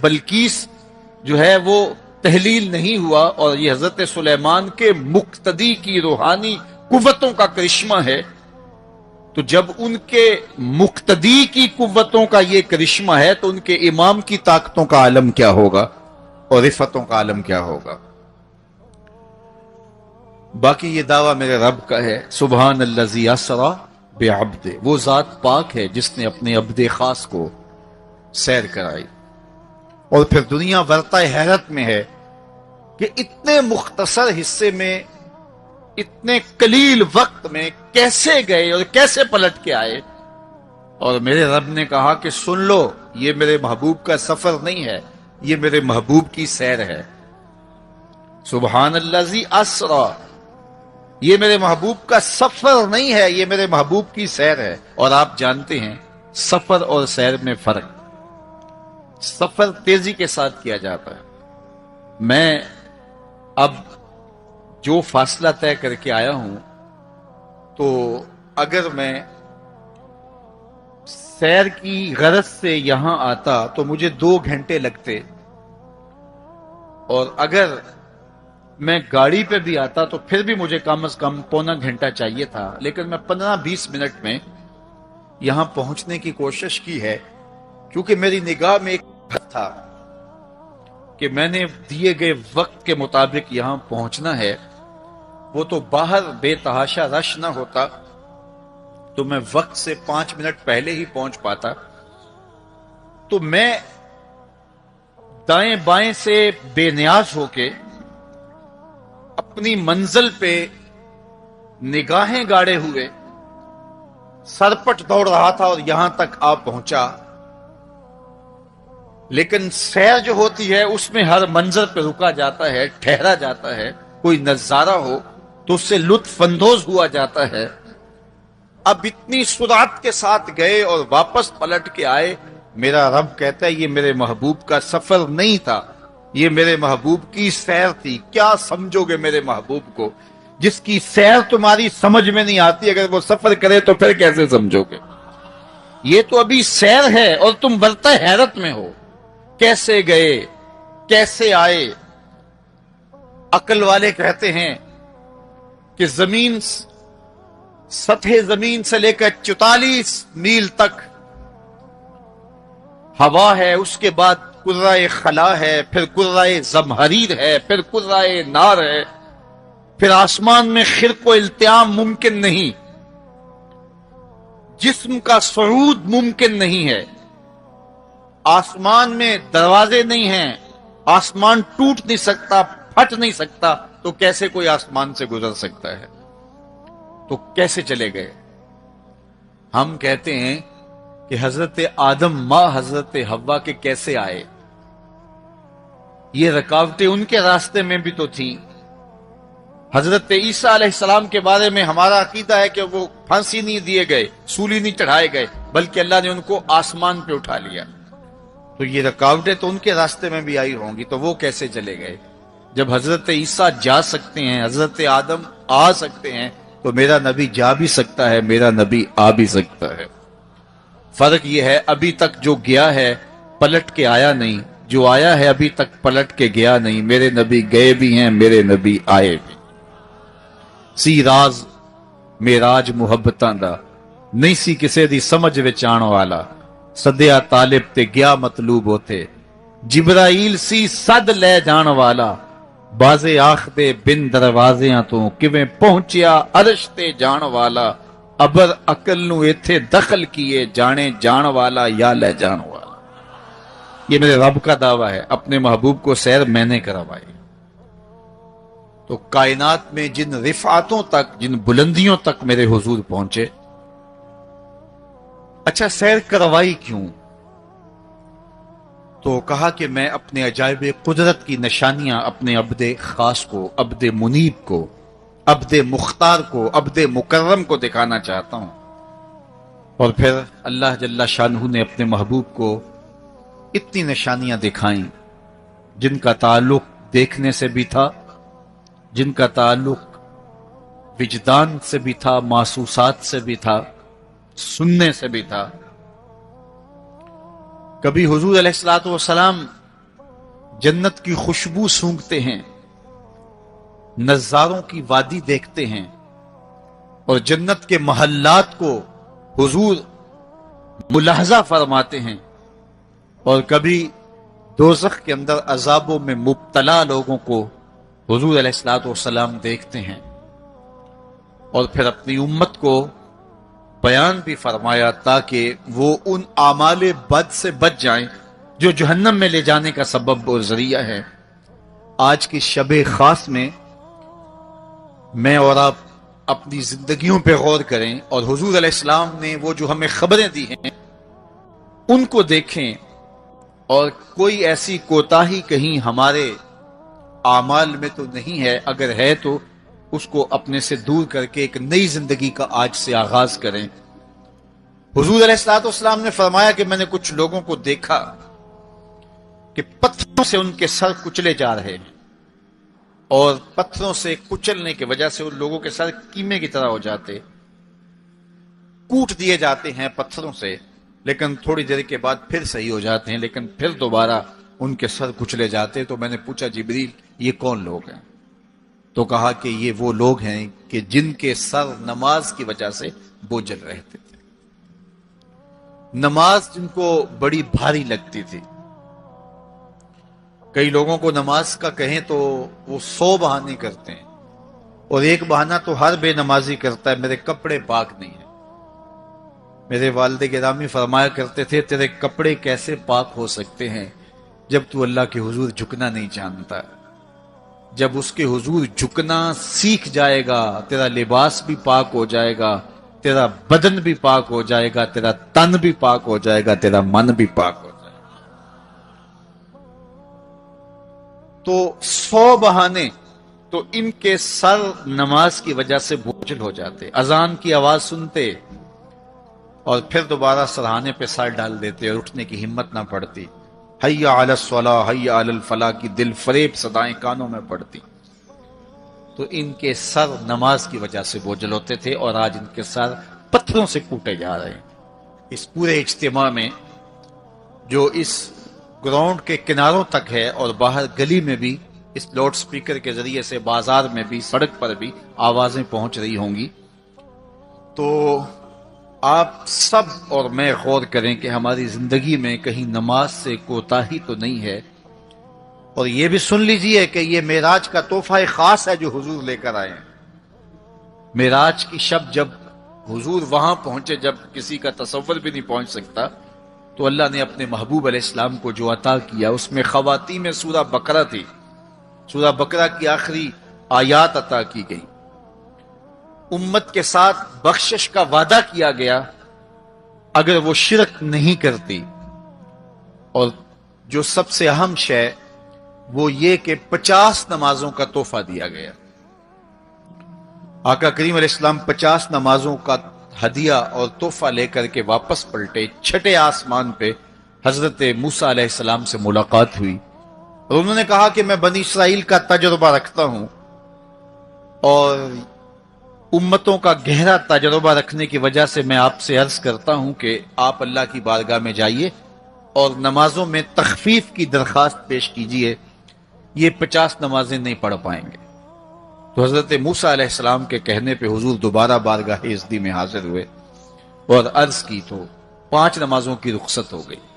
بلقیس جو ہے وہ تحلیل نہیں ہوا، اور یہ حضرت سلیمان کے مقتدی کی روحانی قوتوں کا کرشمہ ہے، تو جب ان کے مقتدی کی قوتوں کا یہ کرشمہ ہے تو ان کے امام کی طاقتوں کا عالم کیا ہوگا اور رفتوں کا عالم کیا ہوگا۔ باقی یہ دعویٰ میرے رب کا ہے، سبحان الذی اسری بعبدہ، وہ ذات پاک ہے جس نے اپنے عبد خاص کو سیر کرائی۔ اور پھر دنیا ورطہ حیرت میں ہے کہ اتنے مختصر حصے میں، اتنے قلیل وقت میں کیسے گئے اور کیسے پلٹ کے آئے۔ اور میرے رب نے کہا کہ سن لو، یہ میرے محبوب کا سفر نہیں ہے، یہ میرے محبوب کی سیر ہے۔ سبحان الذی اسری، یہ میرے محبوب کا سفر نہیں ہے، یہ میرے محبوب کی سیر ہے۔ اور آپ جانتے ہیں سفر اور سیر میں فرق، سفر تیزی کے ساتھ کیا جاتا ہے۔ میں اب جو فاصلہ طے کر کے آیا ہوں، تو اگر میں سیر کی غرض سے یہاں آتا تو مجھے 2 گھنٹے لگتے، اور اگر میں گاڑی پہ بھی آتا تو پھر بھی مجھے کم از کم پونا گھنٹہ چاہیے تھا، لیکن میں 15-20 منٹ میں یہاں پہنچنے کی کوشش کی ہے، کیونکہ میری نگاہ میں ایک تھا کہ میں نے دیے گئے وقت کے مطابق یہاں پہنچنا ہے۔ وہ تو باہر بے تحاشا رش نہ ہوتا تو میں وقت سے 5 منٹ پہلے ہی پہنچ پاتا۔ تو میں دائیں بائیں سے بے نیاز ہو کے اپنی منزل پہ نگاہیں گاڑے ہوئے سرپٹ دوڑ رہا تھا اور یہاں تک آ پہنچا۔ لیکن سیر جو ہوتی ہے اس میں ہر منظر پہ رکا جاتا ہے، ٹھہرا جاتا ہے، کوئی نظارہ ہو تو اس سے لطف اندوز ہوا جاتا ہے۔ اب اتنی سرعت کے ساتھ گئے اور واپس پلٹ کے آئے، میرا رب کہتا ہے یہ میرے محبوب کا سفر نہیں تھا، یہ میرے محبوب کی سیر تھی۔ کیا سمجھو گے میرے محبوب کو؟ جس کی سیر تمہاری سمجھ میں نہیں آتی، اگر وہ سفر کرے تو پھر کیسے سمجھو گے؟ یہ تو ابھی سیر ہے اور تم ورطہ حیرت میں ہو، کیسے گئے کیسے آئے۔ عقل والے کہتے ہیں کہ زمین، سطح زمین سے لے کر 44 میل تک ہوا ہے، اس کے بعد کرۂ خلا ہے، پھر کرۂ زمہریر ہے، پھر کرۂ نار ہے، پھر آسمان میں خرق و التیام ممکن نہیں، جسم کا صعود ممکن نہیں ہے، آسمان میں دروازے نہیں ہیں، آسمان ٹوٹ نہیں سکتا، پھٹ نہیں سکتا، تو کیسے کوئی آسمان سے گزر سکتا ہے؟ تو کیسے چلے گئے؟ ہم کہتے ہیں کہ حضرت آدم ماں حضرت حوا کے کیسے آئے؟ یہ رکاوٹیں ان کے راستے میں بھی تو تھیں۔ حضرت عیسیٰ علیہ السلام کے بارے میں ہمارا عقیدہ ہے کہ وہ پھانسی نہیں دیے گئے، سولی نہیں چڑھائے گئے، بلکہ اللہ نے ان کو آسمان پہ اٹھا لیا۔ تو یہ رکاوٹیں تو ان کے راستے میں بھی آئی ہوں گی، تو وہ کیسے چلے گئے؟ جب حضرت عیسیٰ جا سکتے ہیں، حضرت آدم آ سکتے ہیں، تو میرا نبی جا بھی سکتا ہے، میرا نبی آ بھی سکتا ہے۔ فرق یہ ہے ابھی تک جو گیا ہے پلٹ کے آیا نہیں، جو آیا ہے ابھی تک پلٹ کے گیا نہیں۔ میرے نبی گئے بھی ہیں، میرے نبی آئے بھی۔ سی راز میراج محبتاں دا نہیں سی کسے دی سمجھ وچ آن والا، سدیا طالب تے گیا مطلوب ہوتے، جبرائیل سی صد لے جان والا، بازے آخ دے بن دروازیاں تو کیویں پہنچیا عرش تے جان والا، ابر عقل نو ایتھے دخل کیے، جانے جان والا یا لے جان والا۔ یہ میرے رب کا دعویٰ ہے، اپنے محبوب کو سیر میں نے کروائی۔ تو کائنات میں جن رفعتوں تک، جن بلندیوں تک میرے حضور پہنچے، اچھا سیر کروائی کیوں؟ تو کہا کہ میں اپنے عجائب قدرت کی نشانیاں اپنے عبد خاص کو، عبد منیب کو، عبد مختار کو، عبد مکرم کو دکھانا چاہتا ہوں۔ اور پھر اللہ جل شانہ نے اپنے محبوب کو اتنی نشانیاں دکھائیں جن کا تعلق دیکھنے سے بھی تھا، جن کا تعلق وجدان سے بھی تھا، محسوسات سے بھی تھا، سننے سے بھی تھا۔ کبھی حضور علیہ الصلوۃ والسلام جنت کی خوشبو سونگھتے ہیں، نظاروں کی وادی دیکھتے ہیں اور جنت کے محلات کو حضور ملاحظہ فرماتے ہیں، اور کبھی دوزخ کے اندر عذابوں میں مبتلا لوگوں کو حضور علیہ الصلوۃ والسلام دیکھتے ہیں، اور پھر اپنی امت کو بیان بھی فرمایا تاکہ وہ ان اعمال بد سے بچ جائیں جو جہنم میں لے جانے کا سبب اور ذریعہ ہے۔ آج کی شب خاص میں اور آپ اپنی زندگیوں پہ غور کریں اور حضور علیہ السلام نے وہ جو ہمیں خبریں دی ہیں ان کو دیکھیں، اور کوئی ایسی کوتاہی کہیں ہمارے اعمال میں تو نہیں ہے، اگر ہے تو اس کو اپنے سے دور کر کے ایک نئی زندگی کا آج سے آغاز کریں۔ حضور علیہ الصلوۃ والسلام نے فرمایا کہ میں نے کچھ لوگوں کو دیکھا کہ پتھروں سے ان کے سر کچلے جا رہے ہیں، اور پتھروں سے کچلنے کی وجہ سے ان لوگوں کے سر کیمے کی طرح ہو جاتے، کوٹ دیے جاتے ہیں پتھروں سے، لیکن تھوڑی دیر کے بعد پھر صحیح ہو جاتے ہیں، لیکن پھر دوبارہ ان کے سر کچلے جاتے۔ تو میں نے پوچھا جبریل یہ کون لوگ ہیں؟ تو کہا کہ یہ وہ لوگ ہیں کہ جن کے سر نماز کی وجہ سے بوجھل رہتے تھے، نماز جن کو بڑی بھاری لگتی تھی۔ کئی لوگوں کو نماز کا کہیں تو وہ 100 بہانے کرتے ہیں، اور ایک بہانہ تو ہر بے نمازی کرتا ہے، میرے کپڑے پاک نہیں ہیں۔ میرے والد گرامی فرمایا کرتے تھے تیرے کپڑے کیسے پاک ہو سکتے ہیں جب تو اللہ کے حضور جھکنا نہیں جانتا؟ جب اس کے حضور جھکنا سیکھ جائے گا تیرا لباس بھی پاک ہو جائے گا، تیرا بدن بھی پاک ہو جائے گا، تیرا تن بھی پاک ہو جائے گا، تیرا من بھی پاک ہو جائے گا۔ تو 100 بہانے تو ان کے سر نماز کی وجہ سے بوجھل ہو جاتے، اذان کی آواز سنتے اور پھر دوبارہ سرہانے پہ سر ڈال دیتے اور اٹھنے کی ہمت نہ پڑتی۔ حی علی الصلاۃ حی علی الفلاح کی دل فریب صدائیں کانوں میں پڑتی۔ تو ان کے سر نماز کی وجہ سے بوجھل ہوتے تھے، اور آج ان کے سر پتھروں سے کوٹے جا رہے ہیں۔ اس پورے اجتماع میں جو اس گراؤنڈ کے کناروں تک ہے اور باہر گلی میں بھی اس لاؤڈ سپیکر کے ذریعے سے بازار میں بھی سڑک پر بھی آوازیں پہنچ رہی ہوں گی، تو آپ سب اور میں غور کریں کہ ہماری زندگی میں کہیں نماز سے کوتاہی تو نہیں ہے، اور یہ بھی سن لیجئے کہ یہ معراج کا تحفہ خاص ہے جو حضور لے کر آئے ہیں۔ معراج کی شب جب حضور وہاں پہنچے، جب کسی کا تصور بھی نہیں پہنچ سکتا، تو اللہ نے اپنے محبوب علیہ السلام کو جو عطا کیا اس میں خواتین میں سورہ بقرہ تھی، سورہ بقرہ کی آخری آیات عطا کی گئی، امت کے ساتھ بخشش کا وعدہ کیا گیا اگر وہ شرک نہیں کرتی، اور جو سب سے اہم شے وہ یہ کہ 50 نمازوں کا تحفہ دیا گیا۔ آقا کریم علیہ السلام 50 نمازوں کا ہدیہ اور تحفہ لے کر کے واپس پلٹے۔ چھٹے آسمان پہ حضرت موسیٰ علیہ السلام سے ملاقات ہوئی، اور انہوں نے کہا کہ میں بنی اسرائیل کا تجربہ رکھتا ہوں، اور امتوں کا گہرا تجربہ رکھنے کی وجہ سے میں آپ سے عرض کرتا ہوں کہ آپ اللہ کی بارگاہ میں جائیے اور نمازوں میں تخفیف کی درخواست پیش کیجیے، یہ 50 نمازیں نہیں پڑھ پائیں گے۔ تو حضرت موسیٰ علیہ السلام کے کہنے پہ حضور دوبارہ بارگاہ عزدی میں حاضر ہوئے اور عرض کی، تو 5 نمازوں کی رخصت ہو گئی۔